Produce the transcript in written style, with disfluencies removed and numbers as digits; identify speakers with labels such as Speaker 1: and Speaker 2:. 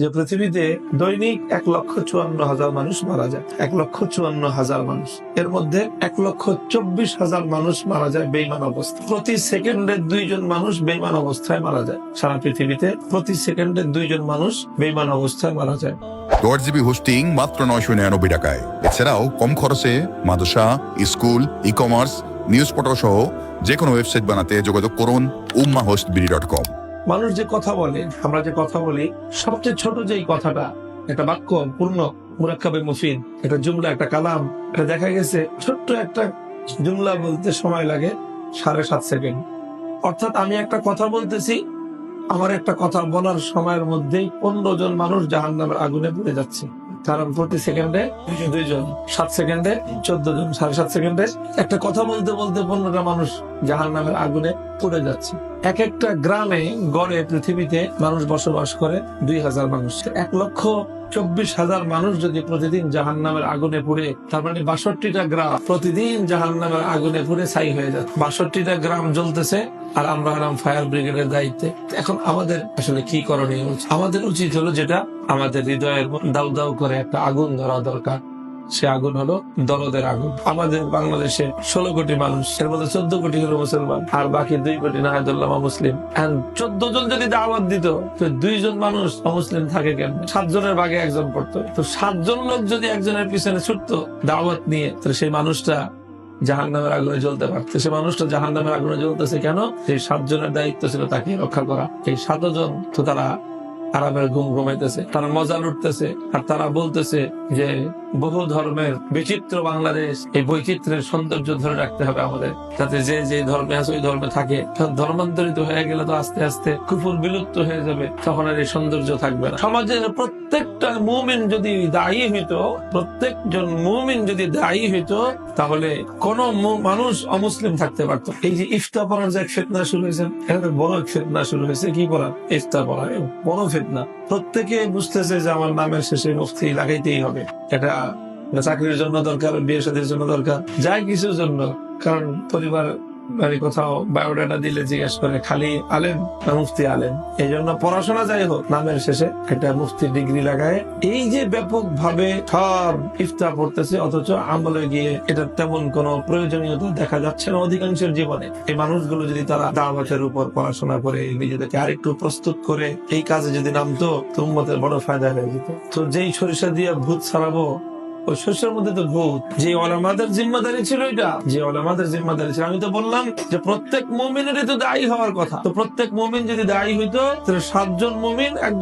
Speaker 1: যে পৃথিবীতে দৈনিক 1,54,000 মানুষ মারা যায়। 1,54,000 মানুষ, এর মধ্যে 1,24,000 মানুষ মারা যায় বেঈমান অবস্থায়। প্রতি সেকেন্ডে 2 জন মানুষ বেঈমান অবস্থায় মারা যায়। সারা পৃথিবীতে প্রতি সেকেন্ডে 2 জন মানুষ বেঈমান অবস্থায় মারা যায়।
Speaker 2: 10 জিবি হোস্টিং মাত্র 999 টাকায়। এছাড়াও কম খরচে মাদ্রাসা, স্কুল, ই-কমার্স, নিউজ পোর্টাল সহ যে কোনো ওয়েবসাইট বানাতে যোগাযোগ করুন ummahostbiri.com।
Speaker 1: মানুষ যে কথা বলে, আমরা যে কথা বলি, সবচেয়ে ছোট যেই কথাটা, একটা বাক্য পূর্ণ মুরাক্কাবে মুফিদ, একটা জুমলা, একটা কালাম, এটা দেখা গেছে ছোট্ট একটা জুমলা বলতে সময় লাগে 7.5 সেকেন্ড। অর্থাৎ আমি একটা কথা বলতেছি, আমার একটা কথা বলার সময়ের মধ্যেই 15 জন মানুষ জাহান্নামের আগুনে পুড়ে যাচ্ছে। কারণ প্রতি সেকেন্ডে 2 জন, 7 সেকেন্ডে 14 জন, 7.5 সেকেন্ডে একটা কথা বলতে বলতে 15টা মানুষ জাহান্নামের আগুনে পুড়ে যাচ্ছে। এক একটা গ্রামে গড়ে পৃথিবীতে মানুষ বসবাস করে 2,000 মানুষ। 1,24,000 মানুষ যদি প্রতিদিন জাহান্নামের আগুনে পুড়ে, তার মানে 62টা গ্রাম প্রতিদিন জাহান্নামের আগুনে পুড়ে ছাই হয়ে যাচ্ছে। 62টা গ্রাম জ্বলতেছে, আর আমরা হলাম ফায়ার ব্রিগেডের দায়িত্বে। এখন আমাদের আসলে কি করণীয়? আমাদের উচিত হলো, যেটা আমাদের হৃদয়ের দাউ দাউ করে একটা আগুন ধরা দরকার, সে আগুন হলো দরদের আগুন। আমাদের বাংলাদেশে 16 কোটি মানুষ, এর মধ্যে 14 কোটি হলো মুসলমান, আর বাকি 2 কোটি নাহাদুল্লাহ মুসলিম। 14 জন যদি দাওয়াত দিত, তো 2 জন মানুষ অমুসলিম থাকে কেন? 7 জনের ভাগে 1 জন পড়তো। তো 7 জন লোক যদি একজনের পিছনে ছুটতো দাওয়াত নিয়ে, তো সেই মানুষটা জাহান্নামের আগুনে জ্বলতে পারতো। সে মানুষটা জাহান্নামের আগুনে জ্বলতেছে কেন? এই 7 জনের দায়িত্ব ছিল তাকে রক্ষা করা। এই 7 জন তো তারা আরামের ঘুম ঘুমাইতেছে, তারা মজা লুটতেছে, আর তারা বলতেছে যে বহু ধর্মের বিচিত্র বাংলাদেশ, এই বৈচিত্র্যের সৌন্দর্য ধরে রাখতে হবে আমাদের, যাতে যে যে ধর্মে আছে ওই ধর্মে থাকে। ধর্মান্তরিত হয়ে গেলে তো আস্তে আস্তে কুফর বিলুপ্ত হয়ে যাবে, তখন আর এই সৌন্দর্য থাকবে না। সমাজের প্রত্যেকটা মুমিন যদি দায়ী হইতো, প্রত্যেকজন মুমিন যদি দায়ী হইতো, তাহলে কোন মানুষ অমুসলিম থাকতে পারত। এই যে ইফতা পড়ার যে ফিতনা শুরু হয়েছে, এখানে বড় ফিতনা শুরু হয়েছে। কি পড়া? ইফতা পড়া, বড় ফিতনা। প্রত্যেকে বুঝতেছে যে আমার নামের শেষে মুফতি লাগাইতেই হবে। এটা চাকরির জন্য দরকার, বিয়ে শাদীর জন্য দরকার, যাই কিছুর জন্য। কারণ পরিবার বাড়ি কোথাও বায়োডাটা দিলে জিজ্ঞেস করে খালি আলেম না মুফতি আলেম। এই জন্য পড়াশোনা যাই হোক, নামের শেষে একটা মুফতি ডিগ্রি লাগায়। এই যে ব্যাপক ভাবে সব ইফতা পড়তেছে, অথচ আমলে গিয়ে এটা তেমন কোন প্রয়োজনীয়তা দেখা যাচ্ছে না অধিকাংশের জীবনে। এই মানুষগুলো যদি তারা দাওয়াতের উপর পড়াশোনা করে নিজেদেরকে আরেকটু প্রস্তুত করে এই কাজে যদি নামতো, তো উম্মতের বড় ফায়দা হয়ে যেত। তো যেই সরিষা দিয়ে ভূত ছাড়াবো, ওই শস্যের মধ্যে তো ভূত। যে ওলামাদের জিম্মাদারি ছিল, এটা যে ওলামাদের জিম্মাদারি ছিল। আমি তো বললাম যে প্রত্যেক মুমিনেরই তো দায়ী হওয়ার কথা। তো প্রত্যেক মুমিন যদি দায়ী হইতো, তাহলে 7 জন মুমিন